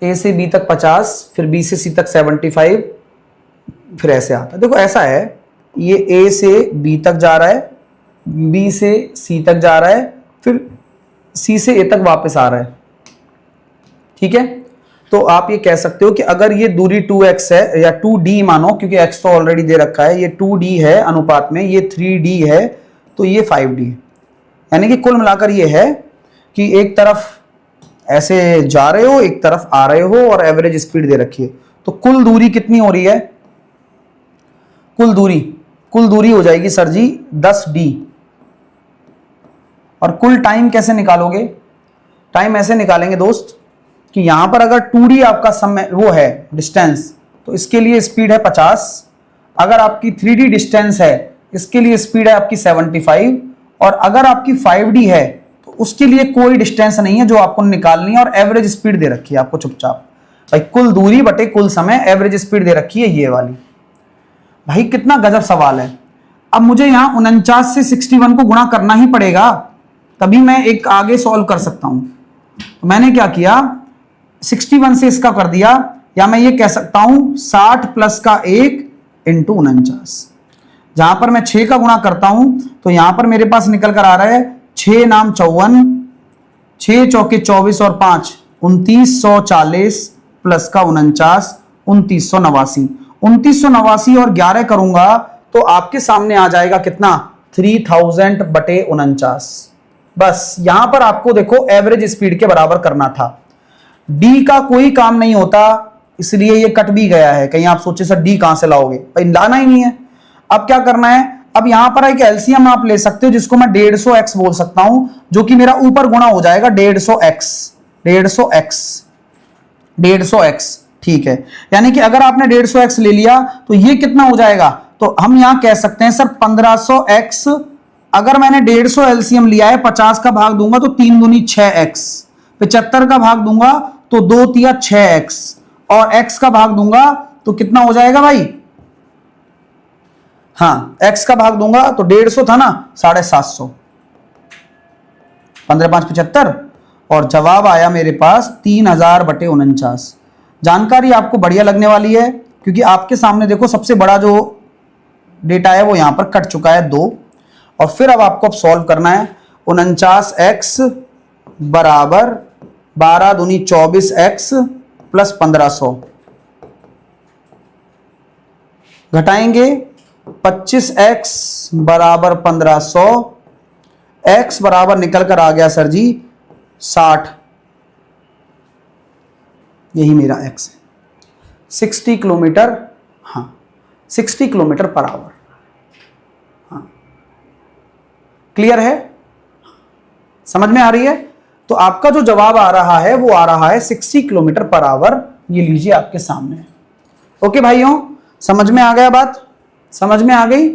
ए से बी तक 50, फिर बी से सी तक 75, फिर ऐसे आता है। देखो ऐसा है, ये ए से बी तक जा रहा है, बी से सी तक जा रहा है, फिर सी से ए तक वापस आ रहा है। ठीक है, तो आप ये कह सकते हो कि अगर ये दूरी 2x है या 2d मानो, क्योंकि x तो ऑलरेडी दे रखा है, ये 2d है अनुपात में, ये 3d है, तो ये 5d है। यानी कि कुल मिलाकर ये है कि एक तरफ ऐसे जा रहे हो, एक तरफ आ रहे हो, और एवरेज स्पीड दे रखी है। तो कुल दूरी कितनी हो रही है? कुल दूरी हो जाएगी सर जी 10d। और कुल टाइम कैसे निकालोगे? टाइम ऐसे निकालेंगे दोस्त कि यहां पर अगर 2d आपका समय वो है डिस्टेंस, तो इसके लिए स्पीड है 50। अगर आपकी 3d डिस्टेंस है, इसके लिए स्पीड है आपकी 75। और अगर आपकी 5d है, तो उसके लिए कोई डिस्टेंस नहीं है जो आपको निकालनी है, और एवरेज स्पीड दे रखी है आपको चुपचाप। भाई कुल दूरी बटे कुल समय, एवरेज स्पीड दे रखी है ये वाली। भाई कितना गजब सवाल है। अब मुझे यहां 49 से 61 को गुणा करना ही पड़ेगा, तभी मैं एक आगे सॉल्व कर सकता हूं। तो मैंने क्या किया, 61 से इसका कर दिया, या मैं ये कह सकता हूं 60 प्लस का 1 इंटू 49। जहां पर मैं 6 का गुणा करता हूं, तो यहां पर मेरे पास निकल कर आ रहा है 6 नाम 54, 6 चौके 24 और 5 2940 प्लस का 49 2989। 2989 और 11 करूंगा तो आपके सामने आ जाएगा कितना? 3000 बटे 49। बस यहां पर आपको देखो एवरेज स्पीड के बराबर करना था। डी का कोई काम नहीं होता, इसलिए ये कट भी गया है। कहीं आप सोचे सर डी कहां से लाओगे? भाई लाना ही नहीं है। अब क्या करना है? अब यहां पर एक एलसीएम आप ले सकते हो, जिसको मैं 150x बोल सकता हूं, जो कि मेरा ऊपर गुणा हो जाएगा 150x। ठीक है, यानी कि अगर आपने 150x ले लिया तो ये कितना हो जाएगा? तो हम यहां कह सकते हैं सर 1500x। अगर मैंने 150 एलसीएम लिया है, 50 का भाग दूंगा तो 3 दूनी 6x, 75 का भाग दूंगा तो 2 तिया 6x, और x का भाग दूंगा तो कितना हो जाएगा भाई? हाँ, x का भाग दूंगा तो 150 था ना, 750, 15 5 75, और जवाब आया मेरे पास 3000 बटे 49। जानकारी आपको बढ़िया लगने वाली है, क्योंकि आपके सामने देखो सबसे बड़ा जो डेटा है वो यहां पर कट चुका है 2। और फिर अब आपको सॉल्व करना है। 49x बराबर 12 दूनी 24x प्लस 1500, घटाएंगे 25x बराबर 1500, x बराबर निकल कर आ गया सर जी 60। यही मेरा x है, 60 किलोमीटर। हाँ, 60 किलोमीटर पर आवर। हाँ, क्लियर है? समझ में आ रही है? तो आपका जो जवाब आ रहा है वो आ रहा है 60 किलोमीटर पर आवर। ये लीजिए आपके सामने। ओके भाइयों, समझ में आ गया बात? समझ में आ गई?